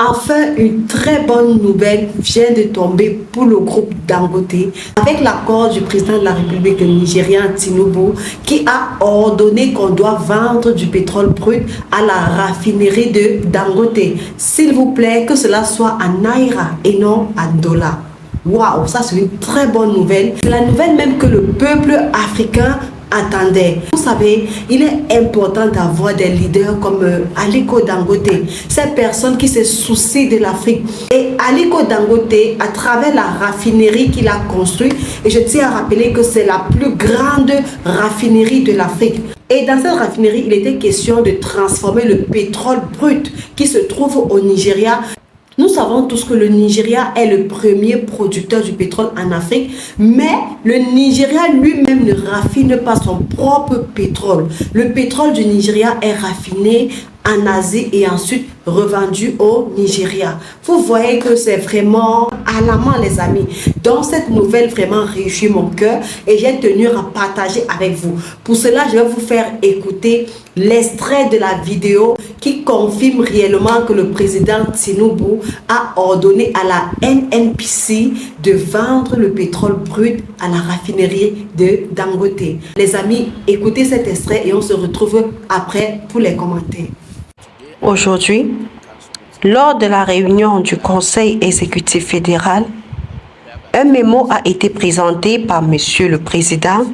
Enfin, une très bonne nouvelle vient de tomber pour le groupe Dangote avec l'accord du président de la République nigérian Tinubu qui a ordonné qu'on doit vendre du pétrole brut à la raffinerie de Dangote. S'il vous plaît, que cela soit en naira et non en dollars. Waouh, ça c'est une très bonne nouvelle. C'est la nouvelle même que le peuple africain attendait. Vous savez, il est important d'avoir des leaders comme Aliko Dangote, ces personnes qui se soucient de l'Afrique. Et Aliko Dangote, à travers la raffinerie qu'il a construite, et je tiens à rappeler que c'est la plus grande raffinerie de l'Afrique. Et dans cette raffinerie, il était question de transformer le pétrole brut qui se trouve au Nigeria. Nous savons tous que le Nigeria est le premier producteur du pétrole en Afrique, mais le Nigeria lui-même ne raffine pas son propre pétrole. Le pétrole du Nigeria est raffiné en Asie et ensuite revendu au Nigeria. Vous voyez que c'est vraiment alarmant, les amis. Donc cette nouvelle vraiment réjouit mon cœur et j'ai tenu à partager avec vous. Pour cela, je vais vous faire écouter l'extrait de la vidéo qui confirme réellement que le président Tinubu a ordonné à la NNPC de vendre le pétrole brut à la raffinerie de Dangote. Les amis, écoutez cet extrait et on se retrouve après pour les commentaires. Aujourd'hui, lors de la réunion du Conseil exécutif fédéral, un mémo a été présenté par Monsieur le Président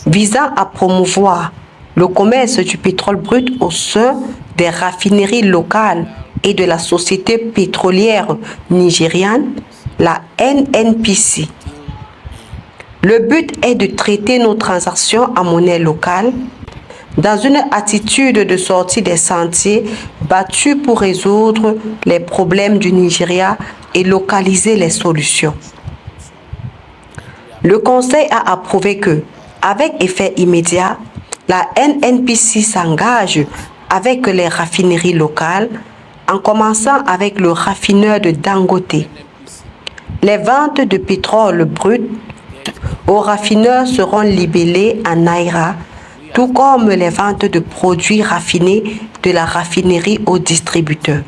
visant à promouvoir le commerce du pétrole brut au sein des raffineries locales et de la société pétrolière nigériane, la NNPC. Le but est de traiter nos transactions en monnaie locale dans une attitude de sortie des sentiers battus pour résoudre les problèmes du Nigeria et localiser les solutions. Le Conseil a approuvé que, avec effet immédiat, la NNPC s'engage avec les raffineries locales, en commençant avec le raffineur de Dangote. Les ventes de pétrole brut aux raffineurs seront libellées en naira, tout comme les ventes de produits raffinés de la raffinerie aux distributeurs.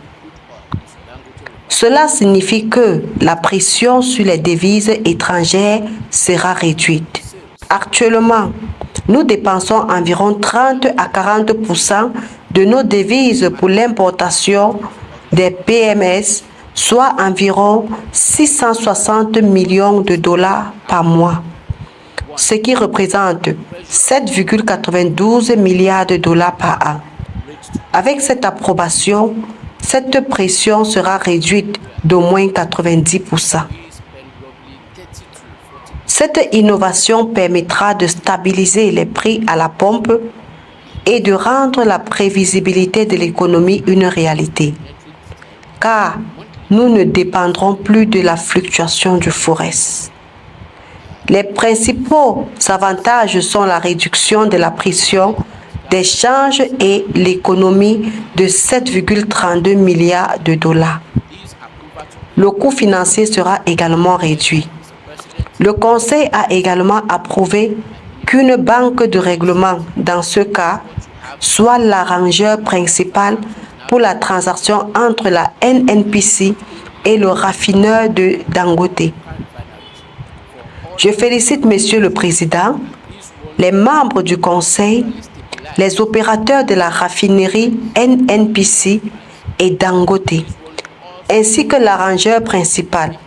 Cela signifie que la pression sur les devises étrangères sera réduite. Actuellement, nous dépensons environ 30 à 40% de nos devises pour l'importation des PMS, soit environ 660 millions de dollars par mois, ce qui représente 7,92 milliards de dollars par an. Avec cette approbation, cette pression sera réduite d'au moins 90%. Cette innovation permettra de stabiliser les prix à la pompe et de rendre la prévisibilité de l'économie une réalité, car nous ne dépendrons plus de la fluctuation du forex. Les principaux avantages sont la réduction de la pression d'échange et l'économie de 7,32 milliards de dollars. Le coût financier sera également réduit. Le Conseil a également approuvé qu'une banque de règlement, dans ce cas, soit l'arrangeur principal pour la transaction entre la NNPC et le raffineur de Dangote. Je félicite Monsieur le Président, les membres du Conseil, les opérateurs de la raffinerie NNPC et Dangote, ainsi que l'arrangeur principal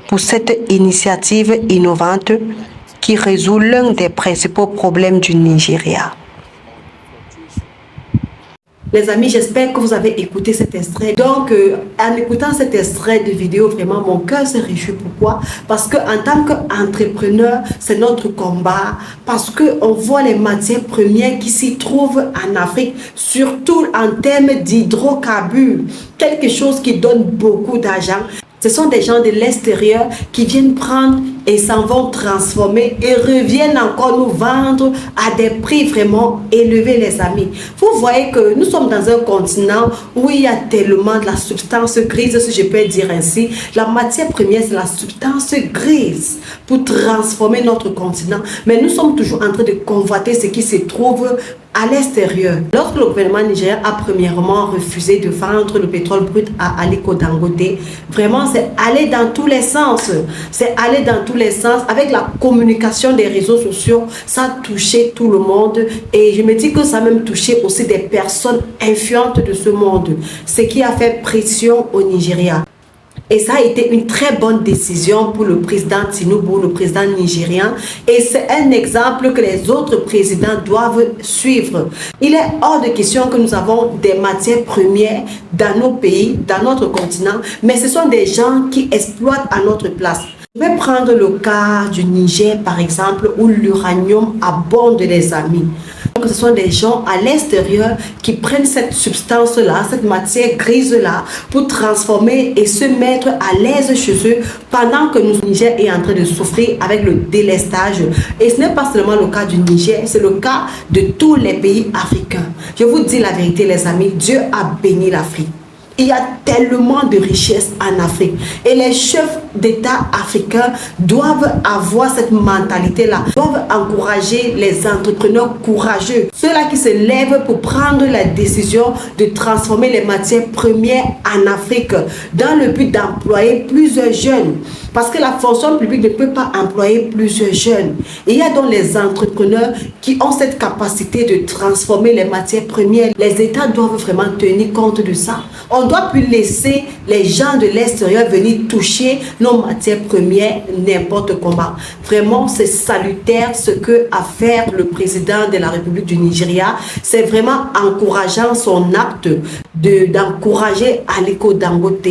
pour cette initiative innovante qui résout l'un des principaux problèmes du Nigeria. Les amis, j'espère que vous avez écouté cet extrait. Donc, en écoutant cet extrait de vidéo, vraiment, mon cœur se réjouit. Pourquoi? Parce qu'en tant qu'entrepreneur, c'est notre combat. Parce qu'on voit les matières premières qui s'y trouvent en Afrique, surtout en termes d'hydrocarbures. Quelque chose qui donne beaucoup d'argent. Ce sont des gens de l'extérieur qui viennent prendre et s'en vont transformer et reviennent encore nous vendre à des prix vraiment élevés, les amis. Vous voyez que nous sommes dans un continent où il y a tellement de la substance grise, si je peux dire ainsi. La matière première, c'est la substance grise pour transformer notre continent. Mais nous sommes toujours en train de convoiter ce qui se trouve à l'extérieur. Lorsque le gouvernement nigérien a premièrement refusé de vendre le pétrole brut à Aliko Dangote, vraiment c'est aller dans tous les sens. C'est aller dans tous les sens. Avec la communication des réseaux sociaux, ça a touché tout le monde. Et je me dis que ça a même touché aussi des personnes influentes de ce monde. Ce qui a fait pression au Nigeria. Et ça a été une très bonne décision pour le président Tinubu, le président nigérien. Et c'est un exemple que les autres présidents doivent suivre. Il est hors de question que nous avons des matières premières dans nos pays, dans notre continent, mais ce sont des gens qui exploitent à notre place. Je vais prendre le cas du Niger, par exemple, où l'uranium abonde, les amis. Donc, ce sont des gens à l'extérieur qui prennent cette substance-là, cette matière grise-là, pour transformer et se mettre à l'aise chez eux pendant que le Niger est en train de souffrir avec le délestage. Et ce n'est pas seulement le cas du Niger, c'est le cas de tous les pays africains. Je vous dis la vérité, les amis, Dieu a béni l'Afrique. Il y a tellement de richesses en Afrique. Et les chefs d'État africains doivent avoir cette mentalité-là. Doivent encourager les entrepreneurs courageux. Ceux-là qui se lèvent pour prendre la décision de transformer les matières premières en Afrique dans le but d'employer plusieurs jeunes. Parce que la fonction publique ne peut pas employer plusieurs jeunes. Et il y a donc les entrepreneurs qui ont cette capacité de transformer les matières premières. Les États doivent vraiment tenir compte de ça. On ne doit plus laisser les gens de l'extérieur venir toucher nos matières premières n'importe comment. Vraiment, c'est salutaire ce que a fait le président de la République du Nigeria. C'est vraiment encourageant son acte d'encourager Aliko Dangote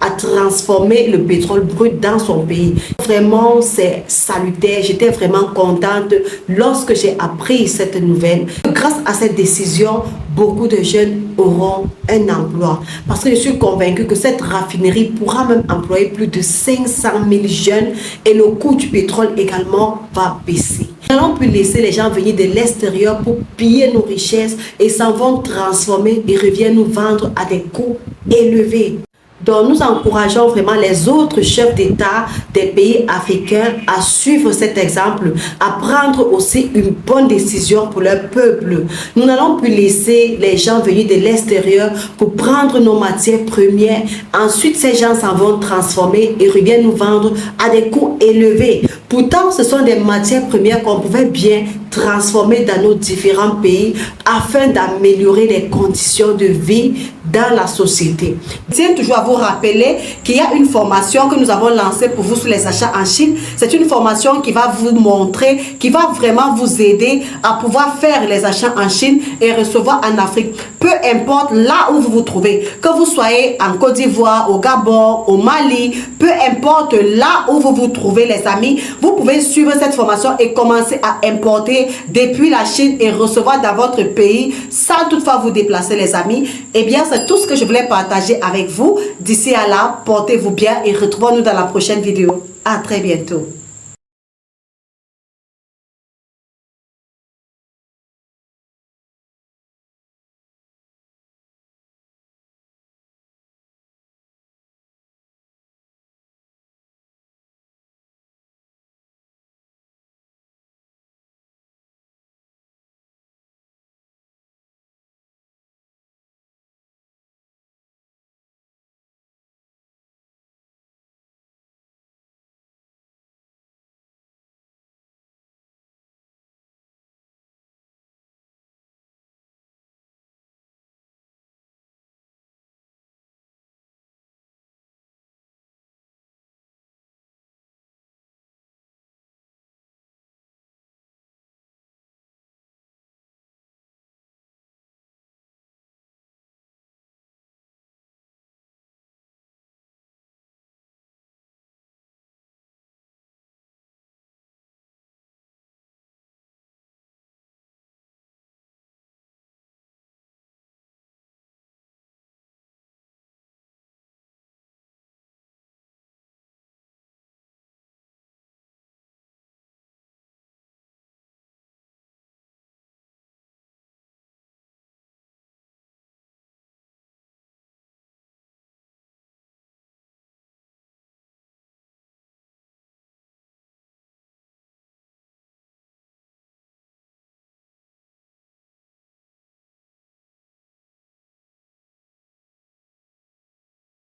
à transformer le pétrole brut dans son pays. Vraiment, c'est salutaire. J'étais vraiment contente lorsque j'ai appris cette nouvelle. Grâce à cette décision, beaucoup de jeunes auront un emploi. Parce que je suis convaincue que cette raffinerie pourra même employer plus de 500 000 jeunes et le coût du pétrole également va baisser. Nous n'allons plus laisser les gens venir de l'extérieur pour piller nos richesses et s'en vont transformer et reviennent nous vendre à des coûts élevés. Donc nous encourageons vraiment les autres chefs d'État des pays africains à suivre cet exemple, à prendre aussi une bonne décision pour leur peuple. Nous n'allons plus laisser les gens venir de l'extérieur pour prendre nos matières premières. Ensuite, ces gens s'en vont transformer et reviennent nous vendre à des coûts élevés. Pourtant, ce sont des matières premières qu'on pouvait bien transformer dans nos différents pays afin d'améliorer les conditions de vie dans la société. Je tiens toujours à vous rappeler qu'il y a une formation que nous avons lancée pour vous sur les achats en Chine. C'est une formation qui va vous montrer, qui va vraiment vous aider à pouvoir faire les achats en Chine et recevoir en Afrique. Peu importe là où vous vous trouvez, que vous soyez en Côte d'Ivoire, au Gabon, au Mali, peu importe là où vous vous trouvez, les amis, vous pouvez suivre cette formation et commencer à importer depuis la Chine et recevoir dans votre pays sans toutefois vous déplacer, les amis. Eh bien, c'est tout ce que je voulais partager avec vous. D'ici à là, portez-vous bien et retrouvons-nous dans la prochaine vidéo. À très bientôt.